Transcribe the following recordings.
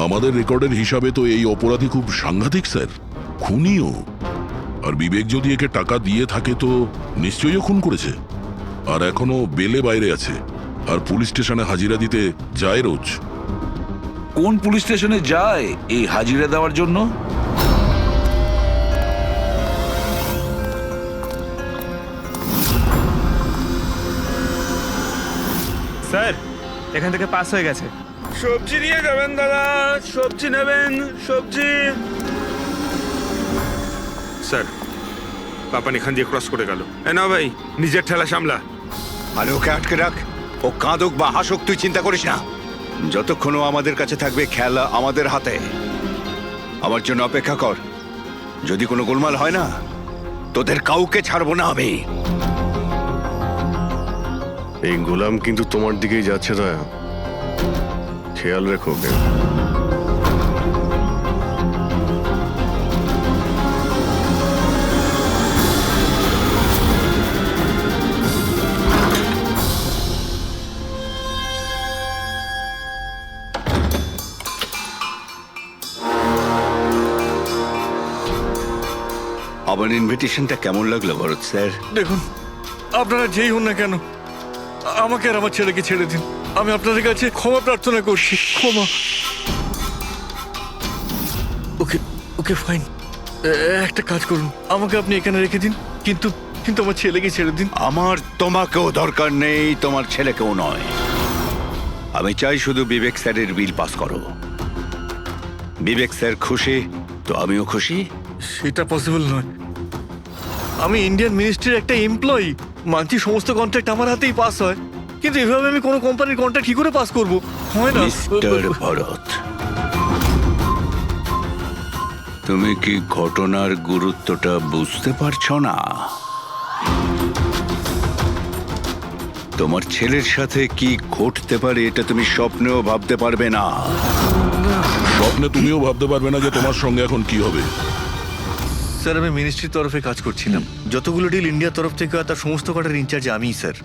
আমাদের রেকর্ডের হিসাবে তো এই অপরাধী খুব সাংঘাতিক স্যার, খুনিও। আর বিবেক যদি একে টাকা দিয়ে থাকে তো নিশ্চয়ই খুন করেছে। আর এখনো বেলে বাইরে আছে, আর পুলিশ স্টেশনে হাজিরা দিতে যায় রোজ। কোন পুলিশ স্টেশনে যায় এই হাজিরা দেওয়ার জন্য? স্যার, এখান থেকে পাস হয়ে গেছে। সবজি নিয়ে যাবেন দাদা, সবজি নেবেন, সবজি। স্যার, পাপান এখান দিয়ে ক্রস করে গেল। না ভাই, নিজের ঠেলা সামলা। আরে ওকে আটকে রাখ, ও কাঁদুক বা হাসুক তুই চিন্তা করিস না। যতক্ষণ ও আমাদের কাছে থাকবে খেলা আমাদের হাতে। আমার জন্য অপেক্ষা কর, যদি কোনো গোলমাল হয় না তোদের কাউকে ছাড়বো না আমি। এই গোলাম কিন্তু তোমার দিকেই যাচ্ছে, দয়া, খেয়াল রেখো ওকে। আমার ইনভিটেশনটা কেমন লাগলো ভরত স্যার? দেখুন, আপনারা যেই হন না কেন, আমাকে আর আমার ছেলেকে ছেড়ে দিন। আমি আপনাদের কাছে ক্ষমা প্রার্থনা করছি, ক্ষমা। ওকে ওকে ফাইন, একটা কাজ করুন, আমাকে আপনি এখানে রেখে দিন, কিন্তু কিন্তু আমার ছেলেকে ছেড়ে দিন। আমার তোমাকেও দরকার নেই, তোমার ছেলেকেও নয়। আমি চাই শুধু বিবেক স্যারের বিল পাস করো। বিবেক স্যার খুশি তো আমিও খুশি। সেটা পসিবল নয়। আমি ইন্ডিয়ান মিনিস্ট্রির একটা এমপ্লয়ি, মানছি সমস্ত কন্ট্রাক্ট আমার হাতেই পাস হয়, কিন্তু এভাবে আমি কোনো কোম্পানির কন্ট্রাক্ট কি করে পাস করব? হয় না। মিস্টার ভরত, তুমি কি ঘটনার গুরুত্বটা বুঝতে পারছো না? তোমার ছেলের সাথে কি ঘটতে পারে এটা তুমি স্বপ্নেও ভাবতে পারবে না। স্বপ্নে তুমিও ভাবতে পারবে না যে তোমার সঙ্গে এখন কি হবে। স্যার, আমি মিনিস্ট্রির তরফে কাজ করছিলাম। যতগুলো ডিল ইন্ডিয়ার তরফ থেকে হয় তার সমস্ত কটার ইনচার্জ আমিই স্যার।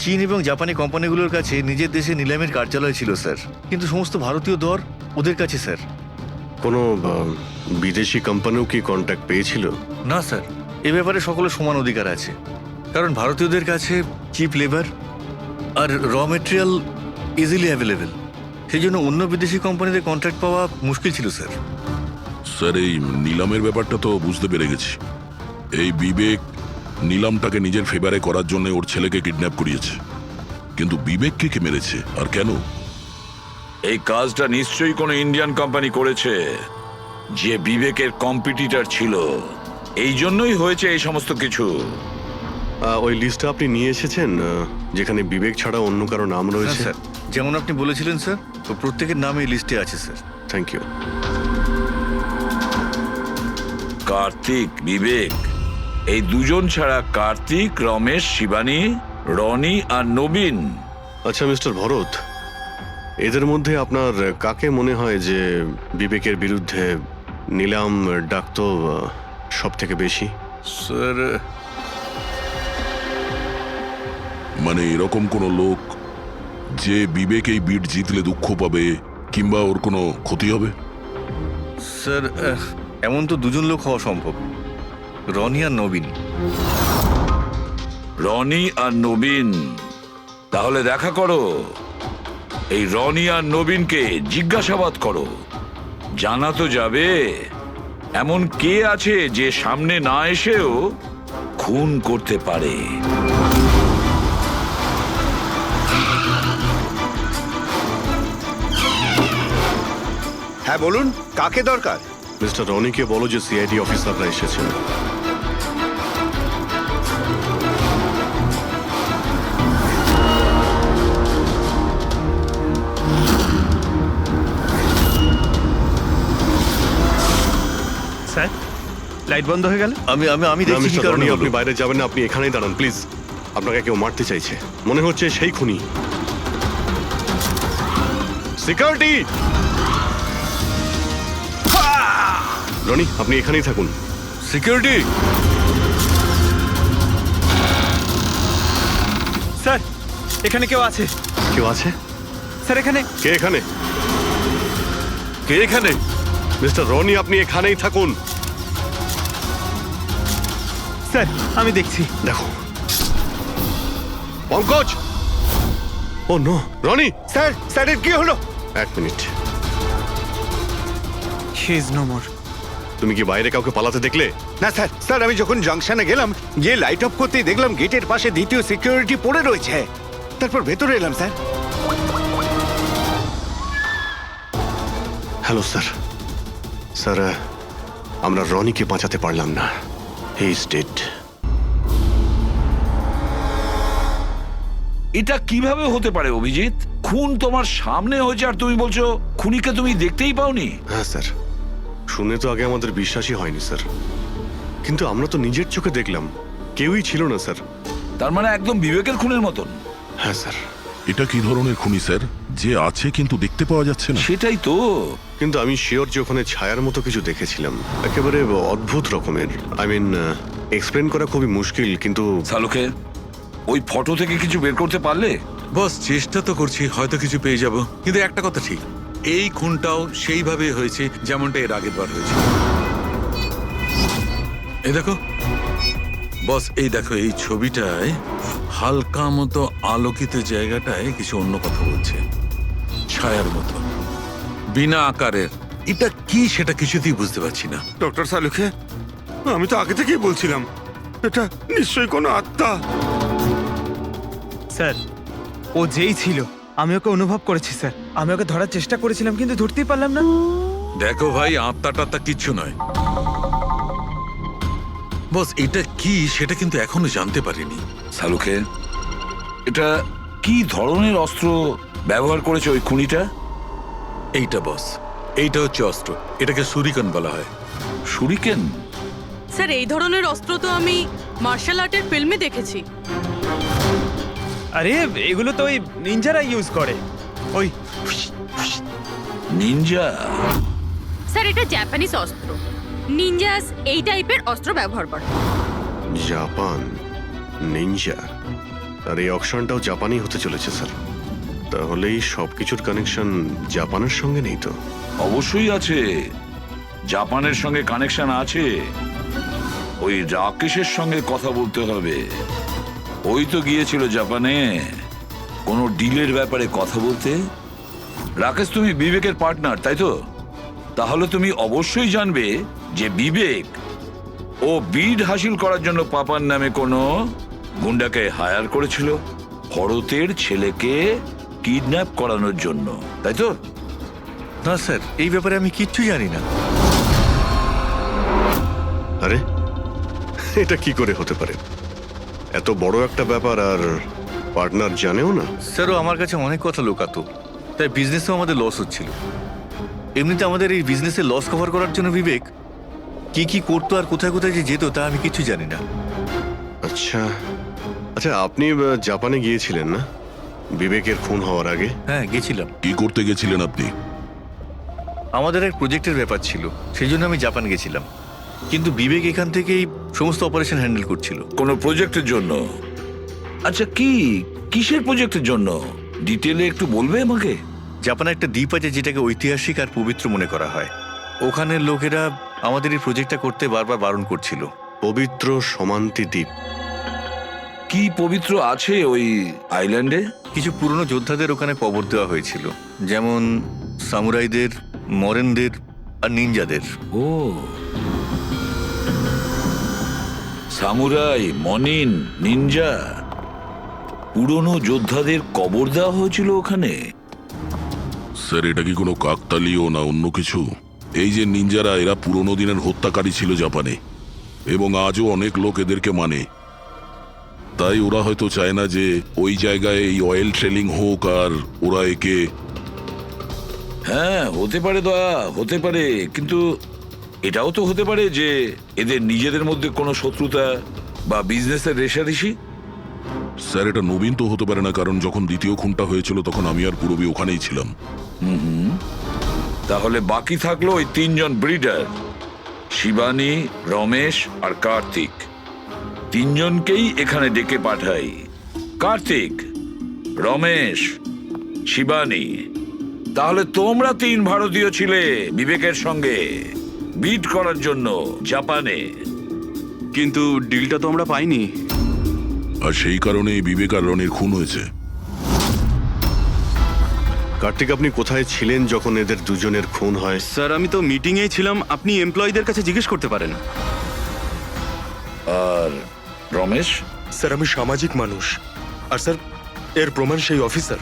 চীন এবং জাপানি কোম্পানিগুলোর কাছে নিজের দেশে নিলামের কার্যালয় ছিল স্যার, কিন্তু সমস্ত ভারতীয় দর ওদের কাছে স্যার। কোনো বিদেশি কোম্পানিও কি কন্ট্যাক্ট পেয়েছিল? না স্যার, এ ব্যাপারে সকলের সমান অধিকার আছে, কারণ ভারতীয়দের কাছে চিপ লেবার আর র মেটেরিয়াল ইজিলি অ্যাভেলেবেল। সেই জন্য অন্য বিদেশি কোম্পানিতে কন্ট্রাক্ট পাওয়া মুশকিল ছিল স্যার। স্যার, এই নিলামের ব্যাপারটা তো বুঝতে পেরে গেছি। এই বিবেক নিলামটাকে নিজের ফেভারে করার জন্য ওর ছেলেকে কিডন্যাপ করিয়েছে, কিন্তু বিবেককে কে মেরেছে আর কেন? এই কাজটা নিশ্চয়ই কোনো ইন্ডিয়ান কোম্পানি করেছে, যে বিবেকের কম্পিটিটর ছিল। এই জন্যই হয়েছে এই সমস্ত কিছু। ওই লিস্টটা আপনি নিয়ে এসেছেন, যেখানে বিবেক ছাড়া অন্য কারো নাম হ্যাঁ রয়েছে? স্যার, যেমন আপনি বলেছিলেন স্যার, তো প্রত্যেকের নাম এই লিস্টে আছে sir. Thank you. Kartik, Vivek, এই দুজন ছাড়া কার্তিক, রমেশ, শিবানী, রনি আর নবীন। আচ্ছা মিস্টার ভরত, এদের মধ্যে আপনার কাকে মনে হয় যে বিবেকের বিরুদ্ধে নিলাম ডাকতো সব থেকে বেশি? স্যার, মানে এরকম কোনো লোক যে বিবেক এই বিট জিতলে দুঃখ পাবে কিংবা ওর কোনো ক্ষতি হবে? স্যার, এমন তো দুজন লোক হওয়া সম্ভব, রনি আর নবীন। রনি আর নবীন? তাহলে দেখা করো, এই রনি আর নবীনকে জিজ্ঞাসাবাদ করো, জানা তো যাবে এমন কে আছে যে সামনে না এসেও খুন করতে পারে। হ্যাঁ বলুন, কাকে দরকার? মিস্টার রনিকে বলো যে সিআইডি অফিসাররা এসেছেন। স্যার, লাইট বন্ধ হয়ে গেল। আমি আমি আমি না, দেখছি কি মিস্টার কারণে রনি, হলো। আপনি বাইরে যাবেন না, আপনি এখানেই দাঁড়ান প্লিজ। আপনাকে কেউ মারতে চাইছে, মনে হচ্ছে সেই খুনি। সিকিউরিটি! রনি, আপনি এখানেই থাকুন। সিকিউরিটি! স্যার, এখানে কেউ আছে। কেউ আছে? স্যার, এখানে কে এখানে? কে এখানে? মিস্টার রনি, আপনি এখানেই থাকুন। স্যার আমি দেখছি। দেখো Pankaj. Oh no, Roni! Sir, স্যারের কি হলো? এক minute, he is no more. তুমি কি বাইরে কাউকে পালাতে দেখলে? না স্যার, স্যার আমি যখন জাংশনে গেলাম, গিয়ে লাইট অফ করতেই দেখলাম গেটের পাশে দ্বিতীয় সিকিউরিটি পড়ে রয়েছে। তারপর ভেতরে এলাম স্যার। Hello sir. স্যার, আমরা রনিকে বাঁচাতে পারলাম না। He is dead. এটা কিভাবে হতে পারে অভিজিৎ? খুন তোমার সামনে হয়েছে আর তুমি বলছো খুনিকে তুমি দেখতেই পাওনি? হ্যাঁ স্যার, শুনে তো আগে আমাদের বিশ্বাসই হয়নি স্যার, কিন্তু আমরা তো নিজের চোখে দেখলাম কেউই ছিল না স্যার। তার মানে একদম বিবেকের খুনের মতন। হ্যাঁ স্যার, এটা কি ধরনের খুনি স্যার, যে আছে কিন্তু দেখতে পাওয়া যাচ্ছে না? সেটাই তো। কিন্তু আমি শিওর যে ওখানে ছায়ার মতো কিছু দেখেছিলাম, একেবারে অদ্ভুত রকমের। আই মিন, এক্সপ্লেন করা খুবই মুশকিল, কিন্তু সালুকে ওই ফটো থেকে কিছু বের করতে পারলে? বস, চেষ্টা তো করছি, হয়তো কিছু পেয়ে যাব। কিন্তু একটা কথা ঠিক, এই খুনটাও সেইভাবে হয়েছে যেমনটা এর আগের বার হয়েছে। এই দেখো বস, এই দেখো এই ছবিটায় হালকা মতো আলোকিত জায়গাটায় কিছু অন্য কথা বলছে, ছায়ার মতো, বিনা আকারের। এটা কি সেটা কিছুতেই বুঝতে পারছি না। ডক্টর সালুকে, আমি তো আগে থেকেই বলছিলাম এটা নিশ্চয়ই কোনো আত্মা। স্যার ও যেই ছিল আমি ওকে অনুভব করেছি স্যার। আমি ওকে ধরার চেষ্টা করেছিলাম কিন্তু ধরতেই পারলাম না। দেখো ভাই, আত্মা টাত্মা কিচ্ছু নয়। বস, এটা কি সেটা কিন্তু এখনো জানতে পারিনি। সালুকে, এটা কি ধরনের অস্ত্র ব্যবহার করেছে ওই খুনিটা? এইটা বস, এইটা হচ্ছে অস্ত্র, এটাকে সুরিকান বলা হয়। শুরিকেন? স্যার এই ধরনের অস্ত্র তো আমি মার্শাল আর্টের ফিল্মে দেখেছি। আরে এগুলো তো ওই নিনজারা ইউজ করে। ওই নিনজা? স্যার এটা জাপানিজ অস্ত্র। নিনজাস এই টাইপের অস্ত্র ব্যবহার করে। জাপান, নিনজা, আর এই অকশনটাও জাপানি হতে চলেছে স্যার। তাহলে এই সবকিছুর কানেকশন জাপানের সঙ্গে নেই তো? অবশ্যই আছে, জাপানের সঙ্গে কানেকশন আছে। ওই রাকেশের সঙ্গে কথা বলতে হবে। ওই তো গিয়েছিল জাপানে কোনো ডিলের ব্যাপারে কথা বলতে। রাকেশ, তুমি বিবেকের পার্টনার তাই তো? তাহলে তুমি অবশ্যই জানবে যে বিবেক ও বিড হাসিল করার জন্য পাপার নামে কোনো গুন্ডাকে হায়ার করেছিল ভরতের ছেলেকে কিডন্যাপ করানোর জন্য, তাই তো? না স্যার, এই ব্যাপারে আমি কিচ্ছু জানি না। আরে এটা কি করে হতে পারে? এত বড় একটা ব্যাপার আর পার্টনার জানেও না? স্যারও আমার কাছে অনেক কথা লুকাতো, তাই বিজনেসেও আমাদের লস হচ্ছিল। এমনিতে আমাদের এই বিজনেসে লস কভার করার জন্য বিবেক কি কি করতো আর কোথায় কোথায় যে যেত তা আমি কিছু জানি না। আচ্ছা আচ্ছা, আপনি জাপানে গিয়েছিলেন না বিবেকের খুন হওয়ার আগে? হ্যাঁ গেছিলাম, কি করতে গেছিলেন আপনি? আমাদের এক প্রজেক্টের ব্যাপার ছিল, সেই জন্য আমি জাপান গেছিলাম। কিন্তু বিবেক এখান থেকেই সমস্ত অপারেশন হ্যান্ডেল করছিল। কোনো প্রজেক্টের জন্য? আচ্ছা, কিসের প্রজেক্টের জন্য ডিটেলে একটু বলবে আমাকে? জাপানে একটা দ্বীপ আছে যেটাকে ঐতিহাসিক আর পবিত্র মনে করা হয়। ওখানের লোকেরা আমাদের এই প্রজেক্টটা করতে বারবার বারণ করছিল। পবিত্র সমান্তি দ্বীপ? কি পবিত্র আছে ওই আইল্যান্ডে? কিছু পুরনো যোদ্ধাদের ওখানে কবর দেওয়া হয়েছিল, যেমন সামুরাইদের, মরেনদের আর নিনজাদের। ও, সামুরাই, মনিন, নিনজা, পুরনো যোদ্ধাদের কবর দেওয়া হয়েছিল ওখানে। স্যার, এটা কি কোনো কাকতালীয় না অন্য কিছু? এই যে নিনজারা, এরা পুরনো দিনের হত্যাকারী ছিল জাপানে, এবং আজও অনেক লোক এদেরকে মানে। তাই ওরা হয়তো চায় না যে ওই জায়গায় এই অয়েল ট্রেলিং হোক, আর ওরা একে... হ্যাঁ, হতে পারে দয়া, হতে পারে, কিন্তু এটাও তো হতে পারে যে এদের নিজেদের মধ্যে কোনো শত্রুতা বা বিজনেসের রেষারেষি। স্যার, এটা নবীন তো হতে পারে না, কারণ যখন দ্বিতীয় খুনটা হয়েছিল তখন আমি আর পূরবী ওখানেই ছিলাম। তাহলে বাকি থাকলো ওই তিনজন ব্রিডার, শিবানী, রমেশ আর কার্তিক। তিনজনকেই এখানে ডেকে পাঠাই। কার্তিক, রমেশ, শিবানী, তাহলে তোমরা 3 ভারতীয় ছিলে বিবেকের সঙ্গে বিট করার জন্য জাপানে। কিন্তু ডিলটা তো আমরা পাইনি। আর সেই কারণেই বিবেক আর রনির খুন হয়েছে। কার্তিক, আপনি কোথায় ছিলেন যখন এদের দুজনের খুন হয়? স্যার আমি তো মিটিংয়েই ছিলাম, আপনি এমপ্লয়ীদের কাছে জিজ্ঞেস করতে পারেন। আর রমেশ? স্যার আমি সামাজিক মানুষ, আর স্যার এর প্রমাণ সেই অফিসার।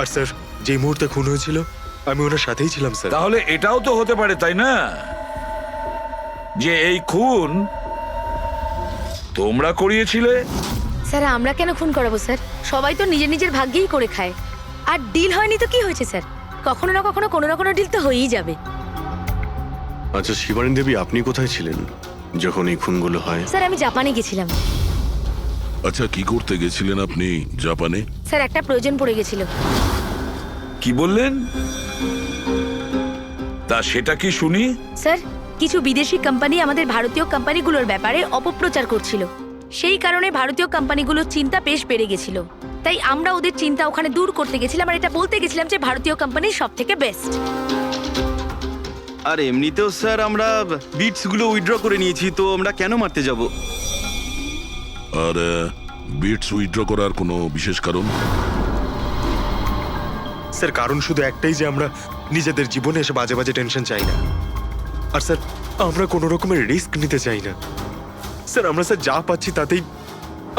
আর স্যার যেই মুহূর্তে খুন হয়েছিল আমি ওনার সাথেই ছিলাম স্যার। তাহলে এটাও তো হতে পারে, তাই না, যে এই খুন তোমরা করিয়েছিলে? স্যার আমরা কেন খুন করাবো স্যার? সবাই তো নিজের নিজের ভাগ্যেই করে খায়। আর ডিল হয়নি তো কি হয়েছে স্যার? কখনো না কখনো কোনো না কোনো ডিল তো হয়েই যাবে। আচ্ছা শিবানী দেবী, আপনি কোথায় ছিলেন যখন এই খুনগুলো হয়? স্যার আমি জাপানে গেছিলাম। আচ্ছা, কি করতে গেছিলেন আপনি জাপানে? স্যার একটা প্রয়োজন পড়ে গেছিল। কি বললেন? তা সেটা কি শুনি? স্যার কিছু বিদেশি কোম্পানি আমাদের ভারতীয় কোম্পানিগুলোর ব্যাপারে অপপ্রচার করছিল। সেই কারণে ভারতীয় কোম্পানিগুলোর চিন্তা বেশ বেড়ে গেছিল। তাই আমরা ওদের চিন্তা ওখানে দূর করতে গেছিলাম, আর এটা বলতে গেছিলাম যে ভারতীয় কোম্পানি সব থেকে বেস্ট। আর এমনিতেও স্যার আমরা বিটসগুলো উইথড্র করে নিয়েছি, তো আমরা কেন মারতে যাব? আর বিটস উইথড্র করার কোনো বিশেষ কারণ? স্যার কারণ শুধু একটাই, যে আমরা নিজেদের জীবনে এসে বাজে বাজে টেনশন চাই না। আর স্যার আমরা কোনো রকমের রিস্ক নিতে চাই না। স্যার আমরা স্যার যা পাচ্ছি তাতেই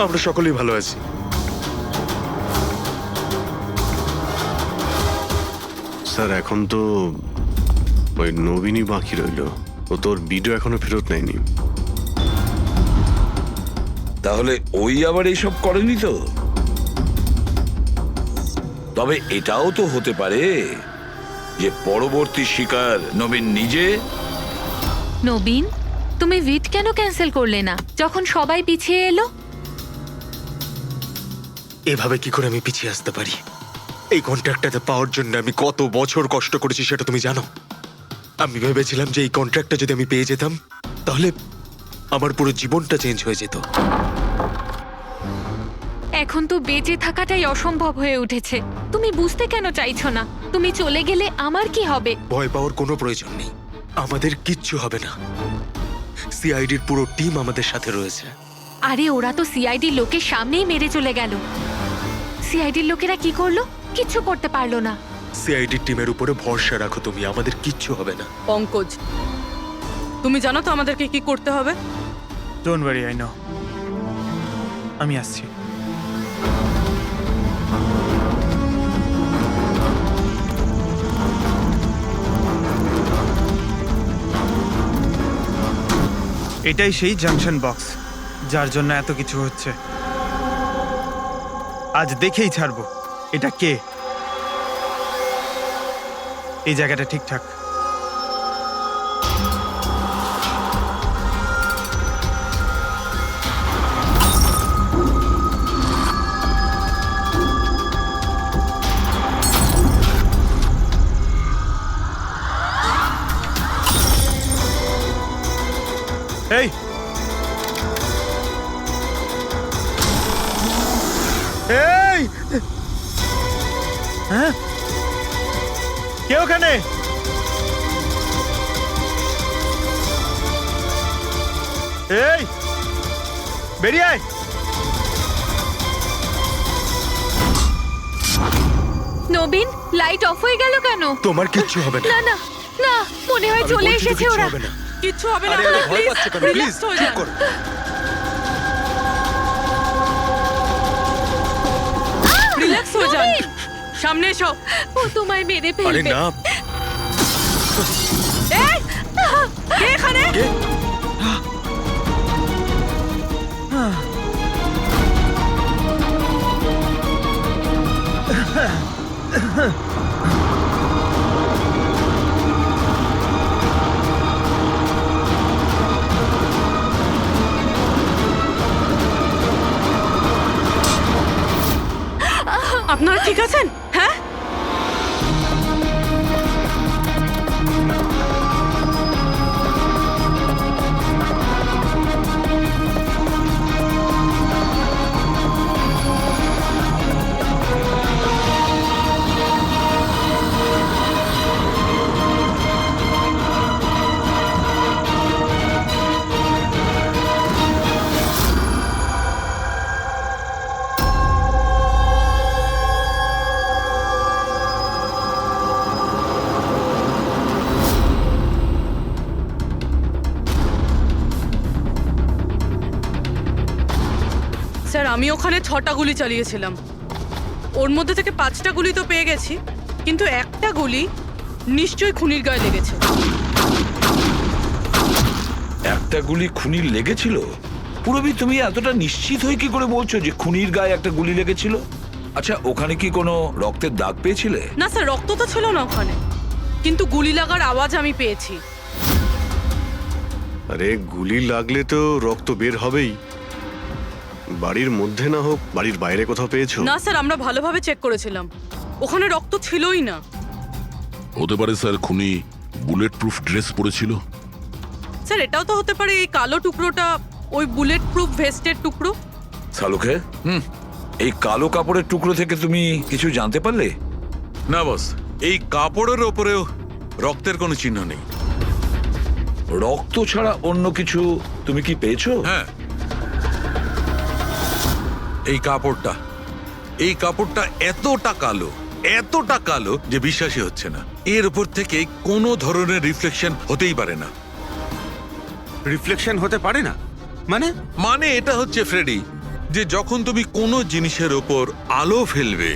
আমরা সকলেই ভালো আছি। স্যার এখন তো ওই নবীনই বাকি রইল, ও তোর ভিডিও এখনো ফেরত নেয়নি। তাহলে ওই আবার এইসব করেনি তো? তবে এটাও তো হতে পারে যে পরবর্তী শিকার নবীন নিজে। নবীন, তুমি ভিট কেন ক্যান্সেল করলে না যখন সবাই পিছিয়ে এলো? এভাবে কি করে আমি পিছিয়ে আসতে পারি? এই কন্ট্রাক্টটাতে পাওয়ার জন্য আমি কত বছর কষ্ট করেছি সেটা তুমি জানো। আমি ভেবেছিলাম যে এই কন্ট্রাক্টটা যদি আমি পেয়ে যেতাম তাহলে আমার পুরো জীবনটা চেঞ্জ হয়ে যেত। এখন তো বেঁচে থাকাটাই অসম্ভব হয়ে উঠেছে। তুমি বুঝতে কেন চাইছো না? তুমি চলে গেলে আমার কি হবে? ভয় পাওয়ার কোনো প্রয়োজন নেই, আমাদের কিচ্ছু হবে না। সিআইডির পুরো টিম আমাদের সাথে রয়েছে। আরে ওরা তো সিআইডি লোকের সামনেই মেরে চলে গেল। সিআইডির লোকেরা কি করলো? কিচ্ছু করতে পারলো না। সিআইডির টিমের উপরে ভরসা রাখো তুমি, আমাদের কিচ্ছু হবে না। পঙ্কজ, তুমি জানো তো আমাদেরকে কি করতে হবে? Don't worry, I know. আমি আসছি। এটাই সেই জাংশন বক্স যার জন্য এত কিছু হচ্ছে। আজ দেখেই ছাড়বো এটা কে। এই জায়গাটা ঠিকঠাক। এই এই হ্যাঁ, কে ওখানে? এই বেরিয়ে আয়। নবীন, লাইট অফ হয়ে গেল কেন? তোমার কিচ্ছু হবে না। না না না, মনে হয় আমি চলে বলছি তো এসেছে কিচ্ছু ওরা। হবে না। কিচ্ছু হবে না। আরে আরে, ভয় পাচ্ছ কেন? প্লিজ রিল্যাক্স হয়ে চুপ যান। করো। রিল্যাক্স হয়ে যান। সামনে এসো। ও তোমায় মেরে আরে ফেলবে। না, এই, কে এখানে? কে? আপনারা ঠিক আছেন? হ্যাঁ, আমি ওখানে 6টা গুলি চালিয়েছিলাম। ওর মধ্যে থেকে 5টা গুলি তো পেয়ে গেছি, কিন্তু একটা গুলি নিশ্চয়ই খুনির গায়ে লেগেছে। একটা গুলি খুনির লেগেছিল? পুরবি, তুমি এতটা নিশ্চিত হয়ে কি করে বলছো যে খুনির গায়ে একটা গুলি লেগেছিল? আচ্ছা, ওখানে কি কোনো রক্তের দাগ পেয়েছিলে? না স্যার, রক্ত তো ছিল না ওখানে, কিন্তু গুলি লাগার আওয়াজ আমি পেয়েছি। আরে গুলি লাগলে তো রক্ত বের হবেই। বাড়ির মধ্যে না হোক, বাড়ির বাইরে কোথাও পেয়েছো? না স্যার, আমরা ভালোভাবে চেক করেছিলাম, ওখানে রক্ত ছিলই না। হতে পারে স্যার খুনি বুলেট প্রুফ ড্রেস পরেছিল। স্যার, এটাও তো হতে পারে এই কালো টুকরোটা ওই বুলেট প্রুফ ভেস্টের টুকরো। সালুকে, এই কালো কাপড়ের টুকরো থেকে তুমি কিছু জানতে পারলে? না বস, এই কাপড়ের ওপরেও রক্তের কোনো চিহ্ন নেই। রক্ত ছাড়া অন্য কিছু তুমি কি পেয়েছো? হ্যাঁ, এই কাপড়টা এতটা কালো যে বিশ্বাসই হচ্ছে না। এর উপর থেকে কোনো ধরনের রিফ্লেকশন হতেই পারে না। রিফ্লেকশন হতে পারে না মানে এটা হচ্ছে ফ্রেডি, যে যখন তুমি কোনো জিনিসের ওপর আলো ফেলবে,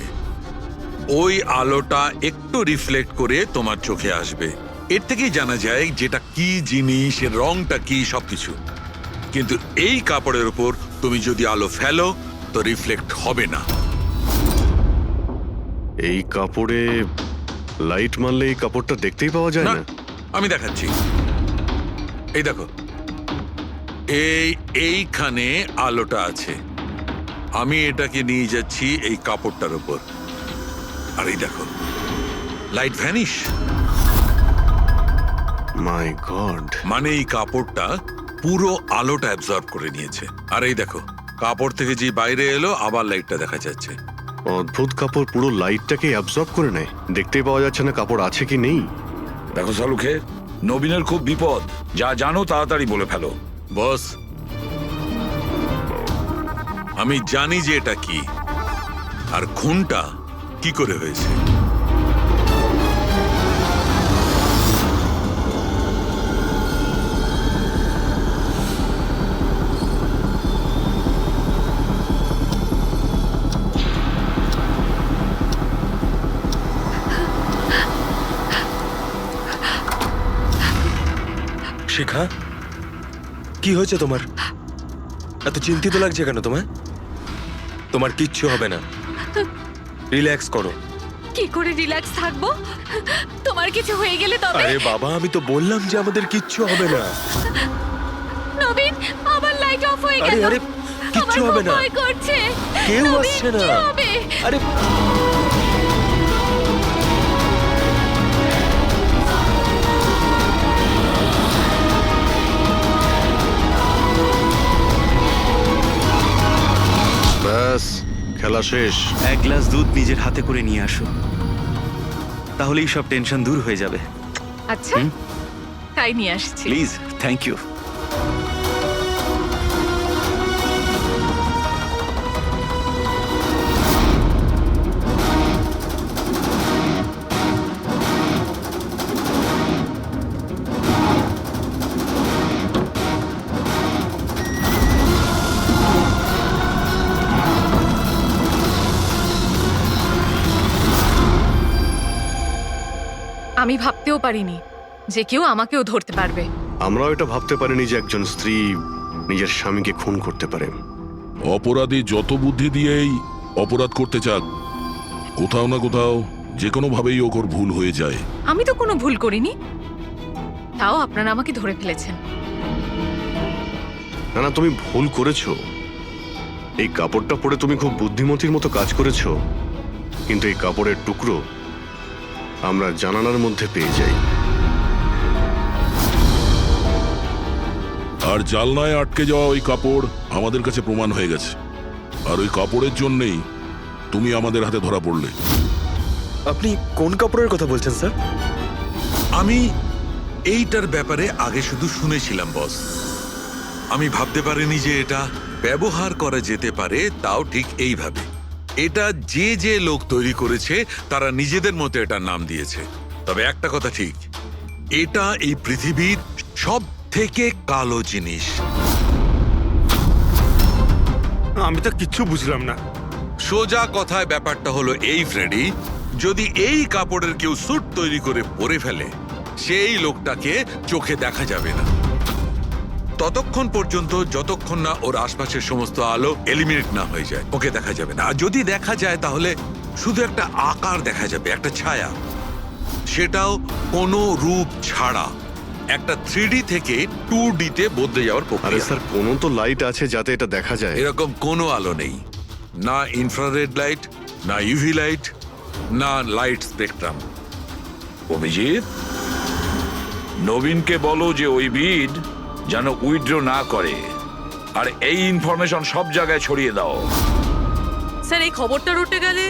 ওই আলোটা একটু রিফ্লেক্ট করে তোমার চোখে আসবে। এর থেকেই জানা যায় যেটা কি জিনিস, এর রংটা কি, সবকিছু। কিন্তু এই কাপড়ের উপর তুমি যদি আলো ফেলো তো রিফ্লেক্ট হবে না। এই কাপড়ে লাইট মারলে এই কাপড়টা দেখতেই পাওয়া যায় না। আমি দেখাচ্ছি, এই দেখো, এইখানে আলোটা আছে। আমি এটাকে নিয়ে যাচ্ছি এই কাপড়টার উপর, আর এই দেখো লাইট ভ্যানিশ। মাই গড! মানে এই কাপড়টা পুরো আলোটা অ্যাবজর্ব করে নিয়েছে। আর এই দেখো, কাপড় থেকে যে বাইরে এলো আবার লাইটটা দেখা যাচ্ছে। অদ্ভুত, কাপড় পুরো লাইটটাকে অ্যাবজর্ব করে নেয়। দেখতেই পাওয়া যাচ্ছে না কাপড় আছে কি নেই। দেখো সালুকে, নবীনের খুব বিপদ। যা জানো তাড়াতাড়ি বলে ফেলো। বস, আমি জানি যে এটা কি, আর খুনটা কি করে হয়েছে। শিখা, কি হয়েছে তোমার? এত চিন্তিত লাগছে কেন তোমায়? তোমার কিচ্ছু হবে না, রিল্যাক্স করো। কি করে রিল্যাক্স থাকবো? তোমার কিছু হয়ে গেলে তবে? আরে বাবা, আমি তো বললাম যে আমাদের কিচ্ছু হবে না। নবীন, আবার লাইট অফ হয়ে গেল। আরে আরে, কিচ্ছু হবে না, ভয় করছে। কেউ নবীন, আসছে না। কি হবে? আরে ব্যাস, খেলা শেষ। এক গ্লাস দুধ নিজের হাতে করে নিয়ে আসো, তাহলেই সব টেনশন দূর হয়ে যাবে। আচ্ছা, তাই নিয়ে আসছি। Please, thank you. আমি ভাবতেও পারিনি যে কেউ আমাকেও ধরতে পারবে। আমরাও এটা ভাবতে পারিনি যে একজন স্ত্রী নিজের স্বামীকে খুন করতে পারে। অপরাধী যত বুদ্ধি দিয়েই অপরাধ করতে চাক, কোথাও না কোথাও যে কোনো ভাবেই ওর ভুল হয়ে যায়। আমি তো কোনো ভুল করিনি, তাও আপনারা আমাকে ধরে ফেলেছেন। না না, তুমি ভুল করেছো। এই কাপড়টা পরে তুমি খুব বুদ্ধিমতীর মতো কাজ করেছো, কিন্তু এই কাপড়ের টুকরো আমরা জানালার মধ্যে পেয়ে যাই। আর জালনায় আটকে যাওয়া ওই কাপড় আমাদের কাছে প্রমাণ হয়ে গেছে, আর ওই কাপড়ের জন্যেই তুমি আমাদের হাতে ধরা পড়লে। আপনি কোন কাপড়ের কথা বলছেন স্যার? আমি এইটার ব্যাপারে আগে শুধু শুনেছিলাম বস। আমি ভাবতে পারিনি যে এটা ব্যবহার করা যেতে পারে, তাও ঠিক এইভাবে। এটা যে যে লোক তৈরি করেছে তারা নিজেদের মতো এটার নাম দিয়েছে। তবে একটা কথা ঠিক, এটা এই পৃথিবীর সব থেকে কালো জিনিস। আমি তো কিচ্ছু বুঝলাম না। সোজা কথায় ব্যাপারটা হলো এই ফ্রেডি, যদি এই কাপড়ের কেউ স্যুট তৈরি করে পরে ফেলে সেই লোকটাকে চোখে দেখা যাবে না ততক্ষণ পর্যন্ত, যতক্ষণ না ওর আশপাশের সমস্ত আলো এলিমিনেট না হয়ে যায়। ওকে দেখা যাবে না। আর যদি দেখা যায় তাহলে শুধু একটা আকার দেখা যাবে, একটা ছায়া, সেটাও কোনো রূপ ছাড়া। একটা 3D থেকে 2D তে বদলে যাওয়ার আরে প্রক্রিয়া। স্যার, কোনো তো লাইট আছে যাতে এটা দেখা যায়। এরকম কোনো আলো নেই, না ইনফ্রারেড লাইট, না ইউভি লাইট, না লাইট স্পেকট্রাম। অভিজিৎ, নবীনকে বলো যে ওই বিড যেন উইথড্র না করে, আর এই ইনফরমেশন সব জায়গায় ছড়িয়ে দাও। স্যার এই খবরটা রটে গেলে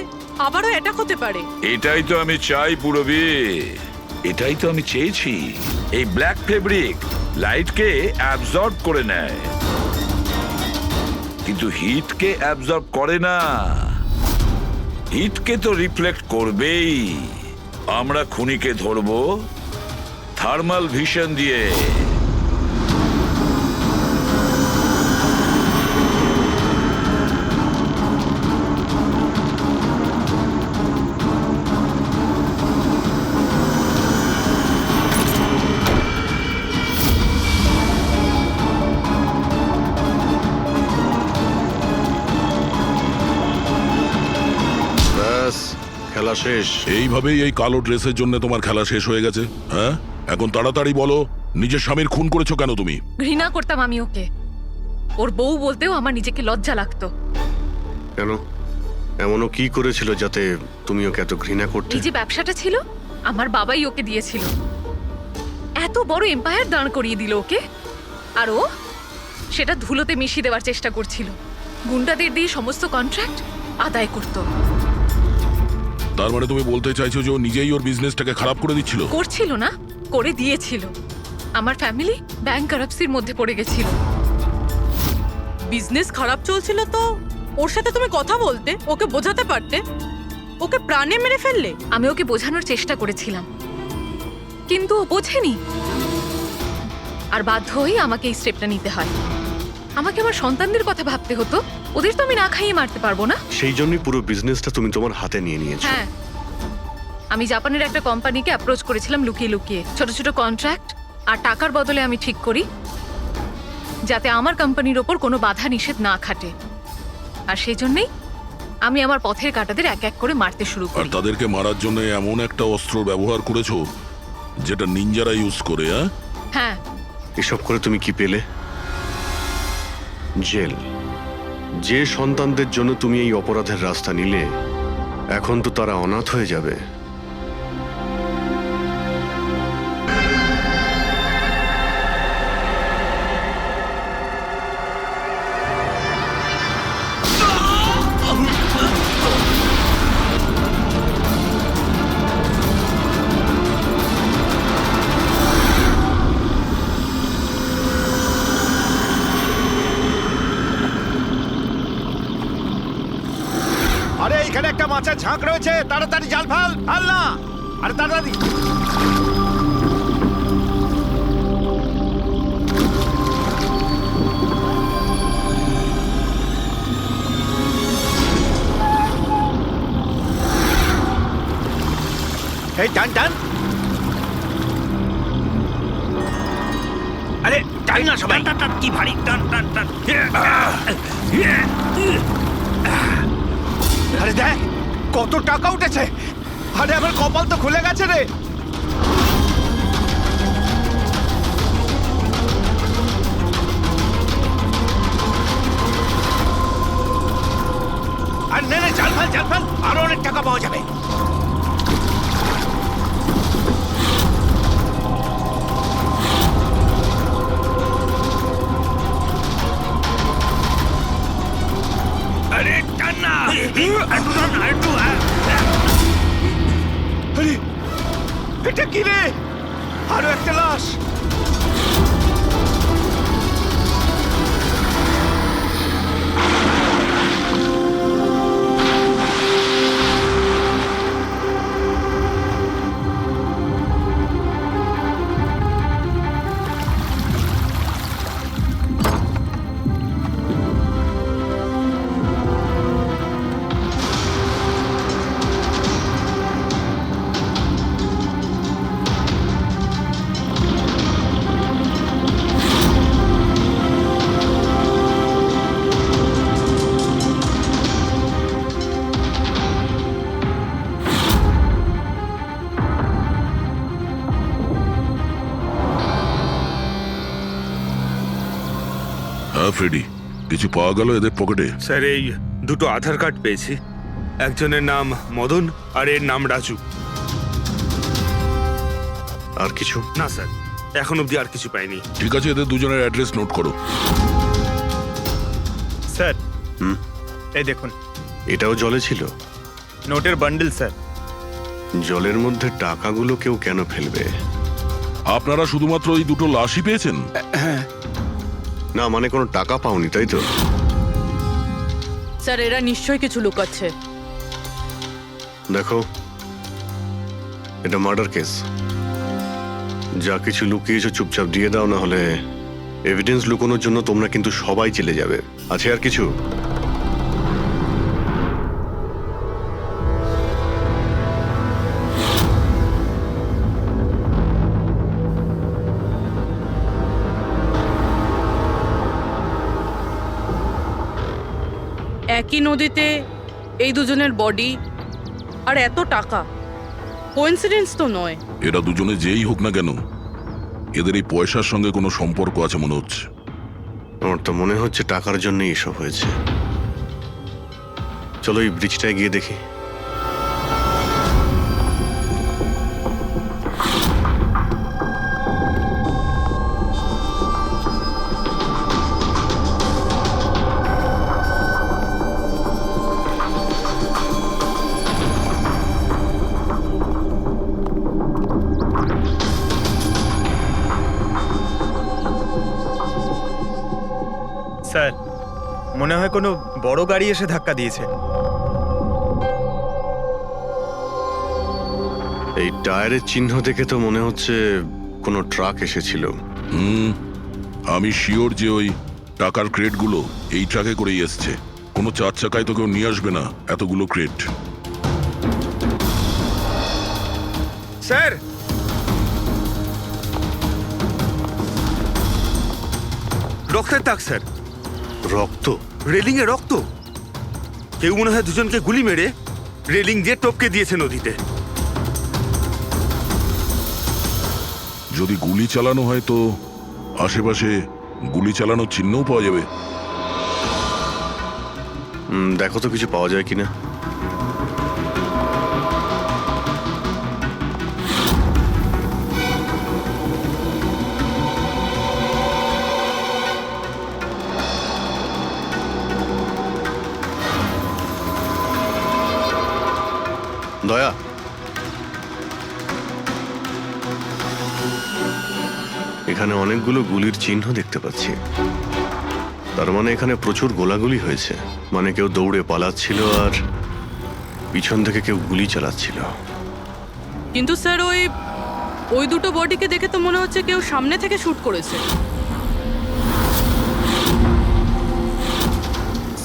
আবারও অ্যাটাক হতে পারে। এটাই তো আমি চাই পুরবি, এটাই তো আমি চেয়েছি। এই ব্ল্যাক ফেব্রিক লাইটকে অ্যাবজর্ব করে নেয়, কিন্তু হিটকে অ্যাবজর্ব করে না। হিটকে তো রিফ্লেক্ট করবেই। আমরা খুনিকে ধরবো থার্মাল ভিশন দিয়ে। ব্যাস, খেলা শেষ। এইভাবেই এই কালো ড্রেসের জন্য তোমার খেলা শেষ হয়ে গেছে? হ্যাঁ, এখন তাড়াতাড়ি বলো, নিজের স্বামীর খুন করেছো কেন তুমি? ঘৃণা করতাম আমি ওকে। ওর বউ বলতেও আমার নিজেকে লজ্জা লাগতো। কেন? এমনও কি করেছিল যাতে তুমি ওকে এত ঘৃণা করতে? এই যে ব্যবসাটা ছিল, আমার বাবাই ওকে দিয়েছিল। এত বড় এম্পায়ার দাঁড় করিয়ে দিল ওকে, আর ও সেটা ধুলোতে মিশিয়ে দেওয়ার চেষ্টা করছিল। গুন্ডাদের দিয়ে সমস্ত কন্ট্রাক্ট আদায় করত। তার মানে তুমি বলতে চাইছো যে ও নিজেই ওর বিজনেসটাকে খারাপ করে দিচ্ছিল? করছিল না, করে দিয়েছিল। আমার ফ্যামিলি ব্যাংকারাপসির মধ্যে পড়ে গেছিল। বিজনেস খারাপ চলছিল তো ওর সাথে তুমি কথা বলতে, ওকে বোঝাতে পারতে। ওকে প্রাণে মেরে ফেললে। আমি ওকে বোঝানোর চেষ্টা করেছিলাম, কিন্তু ও বোঝেনি। আর বাধ্য হয়ে আমাকে এই স্টেপটা নিতে হয়। আমাকে আমার সন্তানদের কথা ভাবতে হতো, ওদের তো আমি না খাইয়ে মারতে পারবো না। সেই জন্যই পুরো বিজনেসটা তুমি তোমার হাতে নিয়ে নিয়েছো। হ্যাঁ, আমি জাপানের একটা কোম্পানিকে অ্যাপ্রোচ করেছিলাম লুকিয়ে লুকিয়ে। ছোট ছোট কন্ট্রাক্ট আর টাকার বদলে আমি ঠিক করি যাতে আমার কোম্পানির ওপর কোনো বাধা নিষেধ না খাটে। আর সেই জন্যই আমি আমার পথের কাঁটাদের এক এক করে মারতে শুরু আর করি। তাদেরকে মারার জন্য এমন একটা অস্ত্র ব্যবহার করেছো যেটা নিনজারা ইউজ করে? হ্যাঁ, এসব করে তুমি কি পেলে? জেল। যে সন্তানদের জন্য তুমি এই অপরাধের রাস্তা নিলে, এখন তো তারা অনাথ হয়ে যাবে। আরে এখানে একটা মাছের ঝাঁক রয়েছে, তাড়াতাড়ি জাল ফাল ফাল না। আরে তাড়াতাড়ি। এই টান টান। আরে টান না সবাই। টান টান, কি ভারী টান টান টান। আরে দেখ কত টাকা উঠেছে। আরে আমার কপাল তো খুলে গেছে রে। আর নে নে, জাল ফাল, আরো অনেক টাকা পাওয়া যাবে। আরে টান না, একটু টান না, একটু। আরে এটা কি রে? আরো একটা লাশ। হ্যাঁ ফ্রেডি, কিছু পাওয়া গেল এদের পকেটে? স্যার এই দুটো আধার কার্ড পেয়েছি, একজনের নাম মদন আর এর নাম রাজু। আর কিছু? না স্যার, এখন অবধি আর কিছু পাইনি। ঠিক আছে, এদের দুজনের অ্যাড্রেস নোট করো। স্যার হুম, এই দেখুন, এটাও জলে ছিল? নোটের বান্ডেল স্যার। জলের মধ্যে টাকাগুলো কেউ কেন ফেলবে? আপনারা শুধুমাত্র ওই দুটো লাশই পেয়েছেন? না, মানে কোনো টাকা পাওনি, তাই তো? স্যার এরা নিশ্চয়ই কিছু লুকাচ্ছে। দেখো, এটা মার্ডার কেস। যা কিছু লুকিয়েছো চুপচাপ দিয়ে দাও, না হলে এভিডেন্স লুকানোর জন্য তোমরা কিন্তু সবাই চলে যাবে। আছে আর কিছু? একই নদীতে এই দুজনের বডি আর এত টাকা, কোইন্সিডেন্স তো নয়। এরা দুজনে যেই হোক না কেন, এদের এই পয়সার সঙ্গে কোনো সম্পর্ক আছে মনে হচ্ছে। আমার তো মনে হচ্ছে টাকার জন্যই এসব হয়েছে। চলো এই ব্রিজটায় গিয়ে দেখি। স্যার মনে হয় কোনো বড় গাড়ি এসে ধাক্কা দিয়েছে। এই টায়ারের চিহ্ন দেখে তো মনে হচ্ছে কোনো ট্রাক এসেছিল। আমি শিওর যে ওই টাকার ক্রেটগুলো এই ট্রাকে করেই এসছে। কোনো চার চাকায় তো কেউ নিয়ে আসবে না এতগুলো ক্রেট। স্যার, রক্তের দাগ স্যার। রক্ত? রেলিং এ রক্ত। কেউ মনে হয় দুজনকে গুলি মেরে রেলিং দিয়ে টপকে দিয়েছে নদীতে। যদি গুলি চালানো হয় তো আশেপাশে গুলি চালানোর চিহ্নও পাওয়া যাবে। দেখো তো কিছু পাওয়া যায় কিনা। দয়া, এখানে অনেকগুলো গুলির চিহ্ন দেখতে পাচ্ছি। তার মানে এখানে প্রচুর গোলাগুলি হয়েছে। মানে কেউ দৌড়ে পালাচ্ছিল আর পিছন থেকে কেউ গুলি চালাচ্ছিল। কিন্তু স্যার ওই দুটো বডিকে দেখে তো মনে হচ্ছে কেউ সামনে থেকে শুট করেছে।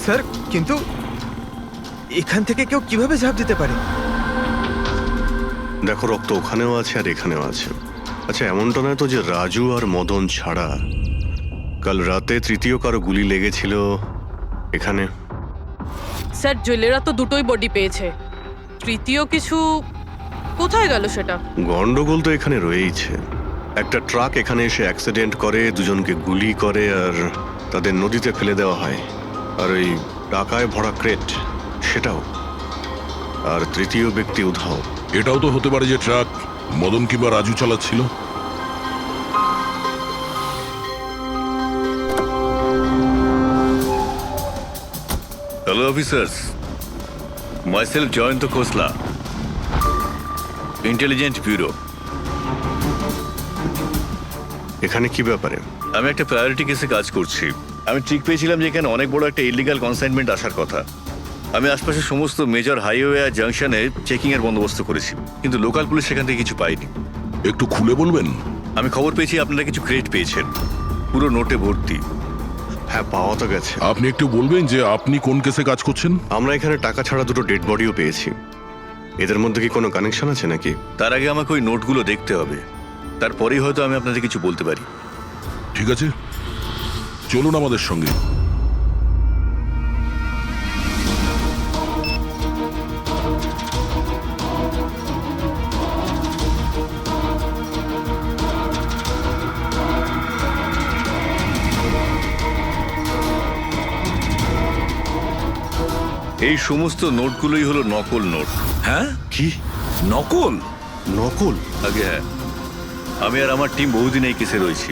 স্যার কিন্তু এখান থেকে কেউ কিভাবে ঝাঁপ দিতে পারে? দেখো, রক্ত ওখানেও আছে আর এখানেও আছে। আচ্ছা, এমনটা নয় তো যে রাজু আর মদন ছাড়া কাল রাতে তৃতীয় কারো গুলি লেগেছিল এখানে? স্যার জেলেরা তো দুটোই বডি পেয়েছে, তৃতীয় কিছু কোথায় গেল সেটা? গন্ডগোল তো এখানে রয়েইছে। একটা ট্রাক এখানে এসে অ্যাক্সিডেন্ট করে, দুজনকে গুলি করে আর তাদের নদীতে ফেলে দেওয়া হয়। আর ওই টাকায় ভরা ক্রেট সেটাও। আর তৃতীয় ব্যক্তি উধাও। এটাও তো হতে পারে যে ট্রাক মদন কিংবা রাজু চালাচ্ছিল। হ্যালো অফিসার্স, মাইসেলফ জয়ন্ত খোসলা, ইন্টেলিজেন্স ব্যুরো। এখানে কি ব্যাপারে? আমি একটা প্রায়োরিটি কেসে কাজ করছি। আমি ঠিক পেয়েছিলাম যে এখানে অনেক বড় একটা ইলিগাল কনসাইনমেন্ট আসার কথা। আমি আশপাশের সমস্ত মেজর হাইওয়ে আর জাংশনে চেকিং এর বন্দোবস্ত করেছি, কিন্তু লোকাল পুলিশ সেখান থেকে কিছু পাইনি। একটু খুলে বলবেন? আমি খবর পেয়েছি আপনারা কিছু ক্রেট পেয়েছেন, পুরো নোটে ভর্তি। হ্যাঁ, পাওয়া তো গেছে। আপনি একটু বলবেন যে আপনি কোন কেসে কাজ করছেন? আমরা এখানে টাকা ছাড়া দুটো ডেড বডিও পেয়েছি। এদের মধ্যে কি কোনো কানেকশন আছে নাকি? তার আগে আমাকে ওই নোটগুলো দেখতে হবে, তারপরেই হয়তো আমি আপনাদের কিছু বলতে পারি। ঠিক আছে, চলুন আমাদের সঙ্গে। এই সমস্ত নোটগুলোই হলো নকল নোট। হ্যাঁ, কি নকল? নকল? আগে হ্যাঁ, আমি আর আমার টিম বহুদিন এই কেসে রয়েছি।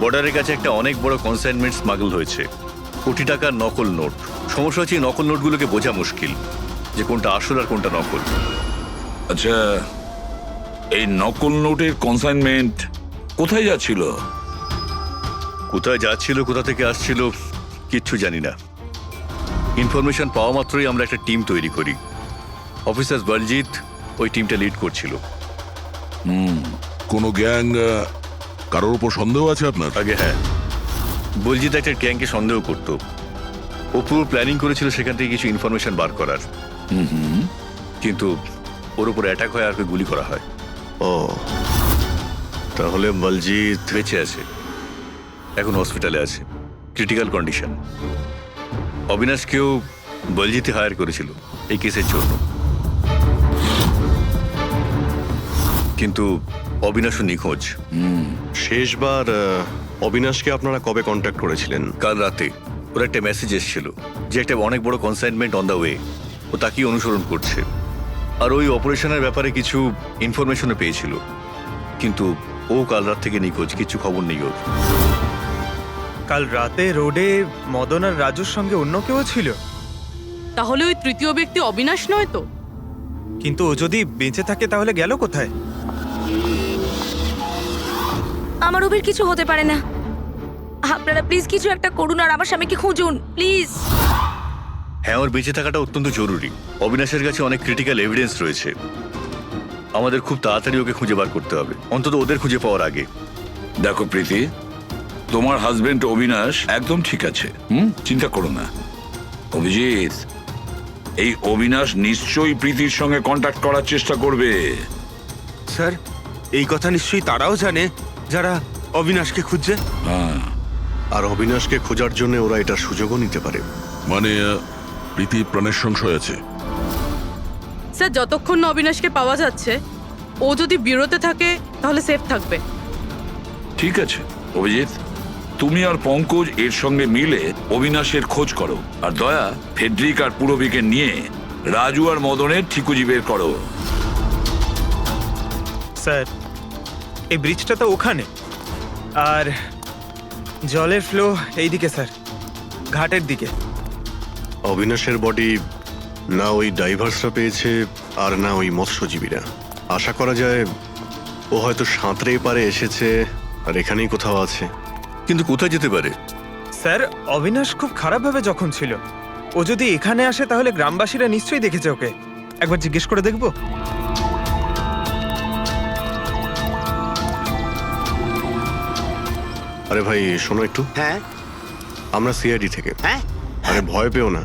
বর্ডারের কাছে একটা অনেক বড় কনসাইনমেন্ট স্মাগল হয়েছে, কোটি টাকার নকল নোট। সমস্যা হচ্ছে এই নকল নোটগুলোকে বোঝা মুশকিল যে কোনটা আসল আর কোনটা নকল। আচ্ছা, এই নকল নোটের কনসাইনমেন্ট কোথায় যাচ্ছিল? কোথায় যাচ্ছিল, কোথা থেকে আসছিল কিচ্ছু জানি না। ইনফরমেশন পাওয়া মাত্রই আমরা একটা টিম তৈরি করি। অফিসার বলজিৎ ওই টিমটা লিড করছিল। কোনো গ্যাং কারোর উপর সন্দেহ আছে আপনার? আগে হ্যাঁ, বলজিৎ একটা গ্যাংকে সন্দেহ করত। ও পুরো প্ল্যানিং করেছিল সেখান থেকে কিছু ইনফরমেশন বার করার। কিন্তু ওর উপর অ্যাটাক হয় আর ওকে গুলি করা হয়। ও, তাহলে বলজিৎ বেঁচে আছে, এখন হসপিটালে আছে, ক্রিটিক্যাল কন্ডিশন। অবিনাশকেও বলজিৎই হায়ার করেছিল এই কেসের জন্য, কিন্তু অবিনাশও নিখোঁজ। শেষবার অবিনাশকে আপনারা কবে কন্ট্যাক্ট করেছিলেন? কাল রাতে ওর একটা মেসেজ এসেছিল যে একটা অনেক বড় কনসাইনমেন্ট অন দ্য ওয়ে, ও তাকেই অনুসরণ করছে। আর ওই অপারেশনের ব্যাপারে কিছু ইনফরমেশনও পেয়েছিল, কিন্তু ও কাল রাত থেকে নিখোঁজ, কিছু খবর নেই ওর। কাল রাতে রোডে মদন আর রাজুর সঙ্গে অন্য কেউ ছিল, তাহলে ওই তৃতীয় ব্যক্তি অবিনাশ নয় তো? কিন্তু ও যদি বেঁচে থাকে তাহলে গেল কোথায়? আমার ওবের কিছু হতে পারে না। আপনারা প্লিজ কিছু একটা করুন আর আমার স্বামীকে খুঁজুন প্লিজ। হ্যাঁ, ওর বেঁচে থাকাটা অত্যন্ত জরুরি। অবিনাশের কাছে অনেক ক্রিটিক্যাল এভিডেন্স রয়েছে, আমাদের খুব তাড়াতাড়ি ওকে খুঁজে বার করতে হবে, অন্তত ওদের খুঁজে পাওয়ার আগে। দেখো প্রীতি, তোমার হাজবেন্ড অবিনাশ একদম ঠিক আছে, চিন্তা করো না। অভিজিৎ, এই অবিনাশ নিশ্চয়ই প্রীতির সঙ্গে কন্ট্যাক্ট করার চেষ্টা করবে। স্যার, এই কথা নিশ্চয়ই তারাও জানে যারা অবিনাশকে খুঁজছে। হ্যাঁ, আর অবিনাশকে খোঁজার জন্য ওরা এটার সুযোগও নিতে পারে। মানে প্রীতির প্রাণের সংশয় আছে। স্যার, যতক্ষণ না অবিনাশকে পাওয়া যাচ্ছে ও যদি বিরতে থাকে তাহলে সেফ থাকবে। ঠিক আছে অভিজিৎ, তুমি আর পঙ্কজ এর সঙ্গে মিলে অবিনাশের খোঁজ করো, আর দয়া ফেডরিক আর পুরবিকে নিয়ে রাজু আর মদনের ঠিকুজি বের করো। স্যার, এই ব্রিজটা তো ওখানে, আর জলের ফ্লো এইদিকে স্যার, ঘাটের দিকে। অবিনাশের বডি না ওই ডাইভার্সরা পেয়েছে আর না ওই মৎস্যজীবীরা। আশা করা যায় ও হয়তো সাঁতরেই পারে এসেছে আর এখানেই কোথাও আছে। কিন্তু কোথায় যেতে পারে? স্যার, অবিনাশ খুব খারাপভাবে যখন ছিল, ও যদি এখানে আসে তাহলে গ্রামবাসীরা নিশ্চয়ই দেখেছে ওকে। একবার জিজ্ঞেস করে দেখবো। আরে ভাই শোনো একটু। হ্যাঁ আমরা সিআইডি থেকে। হ্যাঁ, আরে ভয় পেও না,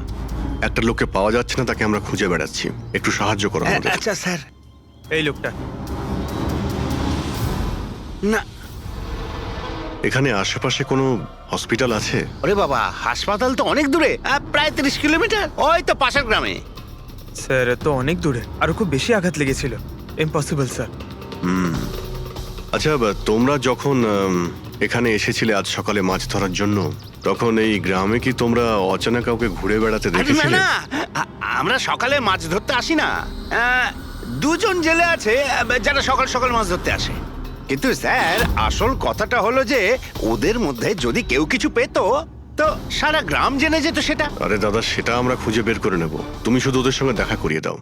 একটা লোককে পাওয়া যাচ্ছে না, তাকে আমরা খুঁজে বেড়াচ্ছি, একটু সাহায্য করো আমাদের। আচ্ছা স্যার। এই লোকটা না, এখানে আশেপাশে কোনো হসপিটাল আছে? ওরে বাবা, হাসপাতাল তো অনেক দূরে, প্রায় 30 কিলোমিটার, ওই তো পাশের গ্রামে। স্যার, তো অনেক দূরে, আরো খুব বেশি আঘাত লেগেছিল। Impossible sir. আচ্ছা, তোমরা যখন এখানে এসেছিলে আজ সকালে মাছ ধরার জন্য, তখন এই গ্রামে কি তোমরা অচেনা কাউকে ঘুরে বেড়াতে আরে না দেখেছিলে? না, আমরা সকালে মাছ ধরতে আসি না। দুজন জেলে আছে যারা সকাল সকাল মাছ ধরতে আসে। কিন্তু স্যার, আসল কথাটা হলো যে ওদের মধ্যে যদি কেউ কিছু পেতো তো সারা গ্রাম জেনে যেত সেটা। আরে দাদা, সেটা আমরা খুঁজে বের করে নেব, তুমি শুধু ওদের সঙ্গে দেখা করিয়ে দাও।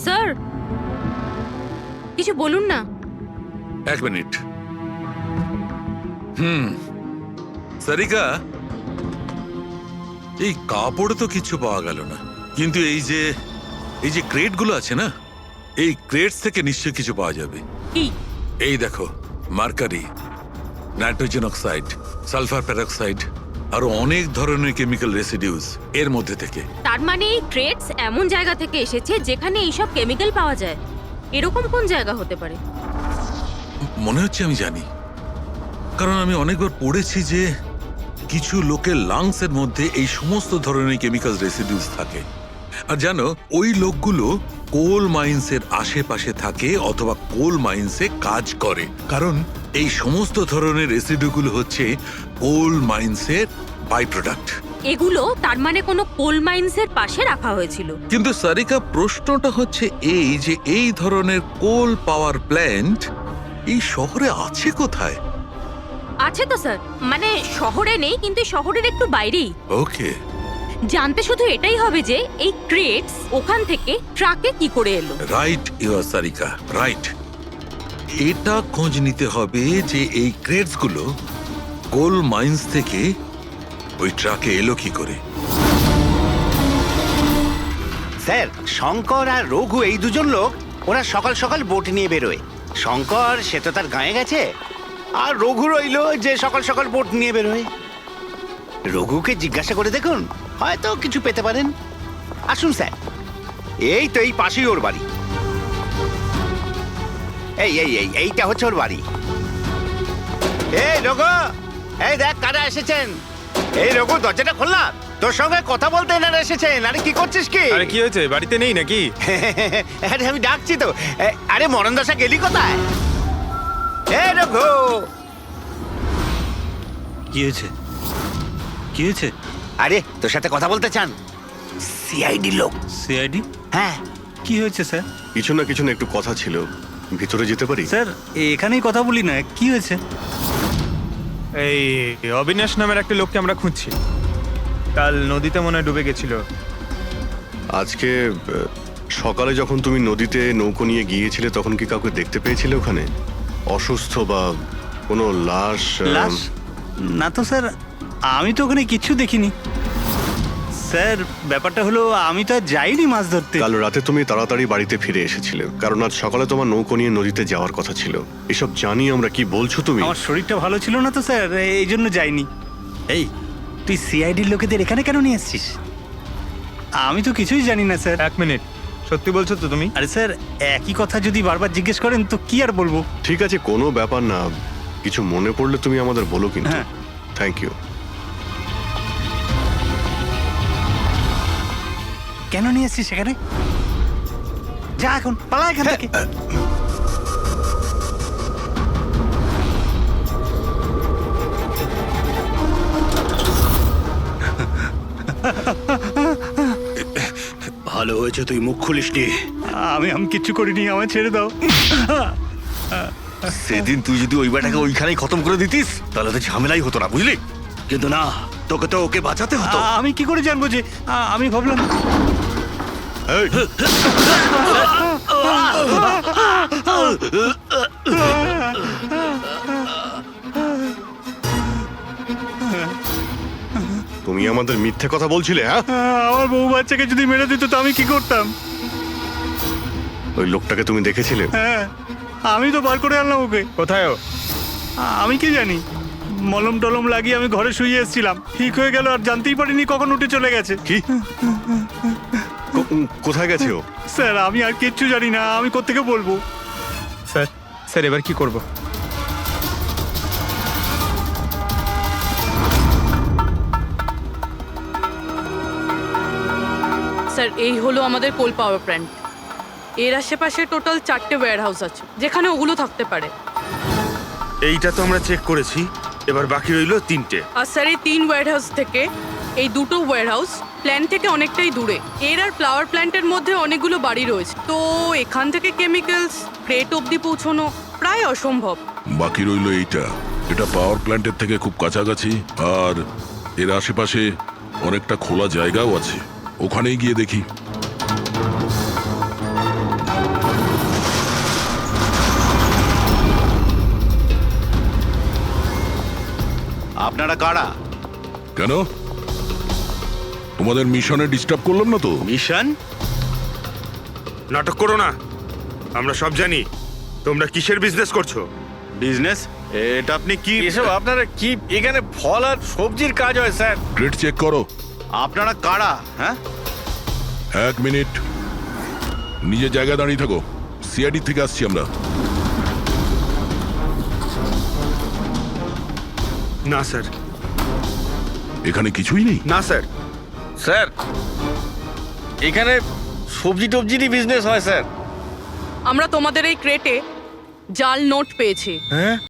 স্যার, কিছু বলুন না। এক মিনিট। সারিকা, এই কাপড়ে তো কিছু পাওয়া গেল না, কিন্তু এই যে ক্রেট গুলো আছে না, এই ক্রেটস থেকে নিশ্চয়ই কিছু পাওয়া যাবে। কি? এই দেখো, mercury, nitrogen oxide, sulphur peroxide, আরো অনেক ধরনের কেমিক্যাল রেসিডিউস এর মধ্যে থেকে। তার মানে এই ট্রেডস এমন জায়গা থেকে এসেছে যেখানে এইসব কেমিক্যাল পাওয়া যায়। এরকম কোন জায়গা হতে পারে? মনে হচ্ছে আমি জানি, কারণ আমি অনেকবার পড়েছি যে কিছু লোকের লাংসের মধ্যে এই সমস্ত ধরনের কেমিক্যাল রেসিডিউস থাকে। আর জানো, ওই লোকগুলো কোল মাইন্সের আশেপাশে থাকে অথবা কোল মাইন্সে কাজ করে, কারণ এই সমস্ত ধরনের রেসিডিউগুলো হচ্ছে কোল মাইন্সের বাই প্রোডাক্ট। এগুলো তার মানে কোনো কোল মাইন্সের পাশে রাখা হয়েছিল। কিন্তু সারিকা, প্রশ্নটা হচ্ছে এই যে এই ধরনের কোল পাওয়ার প্ল্যান্ট এই শহরে আছে কোথায়? আছে তো স্যার, মানে শহরে নেই, কিন্তু শহরের একটু বাইরেই। ওকে, জানতে শুধু এটাই হবে যে এই ক্রেটস ওখান থেকে ট্রাকে কি করে এলো। Right your Sarika, right. এটা খোঁজ নিতে হবে যে এই ক্রেটস গুলো কোল মাইন্স থেকে ওই ট্রাকে এলো কি করে। স্যার, শঙ্কর আর রঘু এই দুজন লোক ওরা সকাল সকাল বোট নিয়ে বেরোয়। শঙ্কর সে তো তার গায়ে গেছে, আর রঘু রইল যে সকাল সকাল বোট নিয়ে বেরোয়। রঘুকে জিজ্ঞাসা করে দেখুন, হয়তো কিছু পেতে পারেন। আসুন স্যার, এই তো এই পাশেই ওর বাড়ি। এইটা হচ্ছে ওর বাড়ি। এই রঘু, এই দেখ কারা এসেছেন। এই রঘু, দরজাটা খোলা, তোর সঙ্গে কথা বলতে এনারা এসেছেন। আরে কি করছিস কি? আরে কি হয়েছে, বাড়িতে নেই নাকি? আরে আমি ডাকছি তো। আরে মরণ দশা গেলি কোথায়? এ রঘু, কি হয়েছে? কি হয়েছে? আরে তোর সাথে কথা বলতে চান সিআইডি লোক। সিআইডি? হ্যাঁ। কি হয়েছে স্যার? কিছু না একটু কথা ছিল, ভিতরে যেতে পারি? স্যার, এখানেই কথা বলি না, কি হয়েছে? এই অবিনাশ নামের একটা লোককে আমরা খুঁজছি। কাল নদীতে মনে হয় ডুবে গেছিল। আজকে সকালে যখন তুমি নদীতে নৌকো নিয়ে গিয়েছিলে তখন কি কাউকে দেখতে পেয়েছিলে ওখানে? অসুস্থ বা কোনো লাশ? লাশ? না তো স্যার, আমি তো ওখানে কিছু দেখিনি। স্যার, ব্যাপারটা হলো আমি তো আর যাইনি মাছ ধরতে। কাল রাতে তুমি তাড়াতাড়ি বাড়িতে ফিরে এসেছিলে, কারণ আজ সকালে তোমার নৌকো নিয়ে নদীতে যাওয়ার কথা ছিল। এসব জানি আমরা, কি বলছো তুমি? আমার শরীরটা ভালো ছিল না তো স্যার, এই জন্য যাইনি। এই, তুই সিআইডির লোকেদের এখানে কেন নিয়ে এসছিস? আমি তো কিছুই জানি না স্যার। এক মিনিট, সত্যি বলছো তো তুমি? আরে স্যার, একই কথা যদি বারবার জিজ্ঞেস করেন তো কি আর বলবো। ঠিক আছে, কোনো ব্যাপার না, কিছু মনে পড়লে তুমি আমাদের বলো কিন্তু। হ্যাঁ। Thank you. কেন নিয়ে এসছিস সেখানে? যা এখন, পালা এখান থেকে। ভালো হয়েছে তুই মুখ খুলিসনি। আমি কিচ্ছু করিনি, আমায় ছেড়ে দাও। সেদিন তুই যদি ওই বেটাকে ওইখানেই খতম করে দিতিস তাহলে তো ঝামেলাই হতো না, বুঝলি? কিন্তু না, তোকে তো ওকে বাঁচাতে হতো। আমি কি করে জানবো যে আমি ভাবলাম। তুমি আমাদের মিথ্যে কথা বলছিলে? হ্যাঁ, আমার বউ বাচ্চাকে যদি মেরে দিত তো আমি কি করতাম? ওই লোকটাকে তুমি দেখেছিলে? হ্যাঁ, আমি তো বার করে আনলাম ওকে। কোথায় ও? আমি কি জানি, মলম টলম লাগিয়ে আমি ঘরে শুয়ে এসেছিলাম, ঠিক হয়ে গেল আর জানতেই পারিনি কখন উঠে চলে গেছে। কি? কোথায় গেছে ও? স্যার, আমি আর কিচ্ছু জানি না, আমি কোত্থেকে বলবো? স্যার, স্যার এবার কি করব? স্যার, এই হলো আমাদের কোল পাওয়ার প্ল্যান্ট। এর আশেপাশে টোটাল 4টে ওয়্যার হাউস আছে যেখানে ওগুলো থাকতে পারে। এইটা তো আমরা চেক করেছি, এবার বাকি রইল 3টে। আর স্যার, এই 3 ওয়্যার হাউস থেকে এই 2টো ওয়্যার হাউস প্ল্যান্ট থেকে অনেকটাই দূরে। এর আর ফ্লাওয়ার প্ল্যান্টের মধ্যে অনেকগুলো বাড়ি রয়েছে, তো এখান থেকে কেমিক্যালস ক্রেট অব্দি পৌঁছানো প্রায় অসম্ভব। বাকি রইল এইটা, এটা পাওয়ার প্ল্যান্টের থেকে খুব কাছাকাছি, আর এর আশেপাশে অনেকটা খোলা জায়গাও আছে, ওখানেই গিয়ে দেখি। আপনারা কারা? কেন, তোমাদের মিশনে ডিস্টার্ব করলাম না তো? মিশন? নাটক করো না, আমরা সব জানি তোমরা কিসের বিজনেস করছো। বিজনেস? এটা আপনি কি এসব? আপনারা কি এখানে ফল আর সবজির কাজ হয় স্যার? গ্রেড চেক করো। আপনারা কারা? হ্যাঁ, 1 মিনিট, নিজের জায়গায় দাঁড়িয়ে থাকো। সিআইডি থেকে আসছি আমরা। না স্যার। এখানে কিছুই নেই? না স্যার। স্যার এখানে সবজি টবজিরই বিজনেস হয় স্যার। আমরা তোমাদের এই ক্রেটে জাল নোট পেয়েছি। হ্যাঁ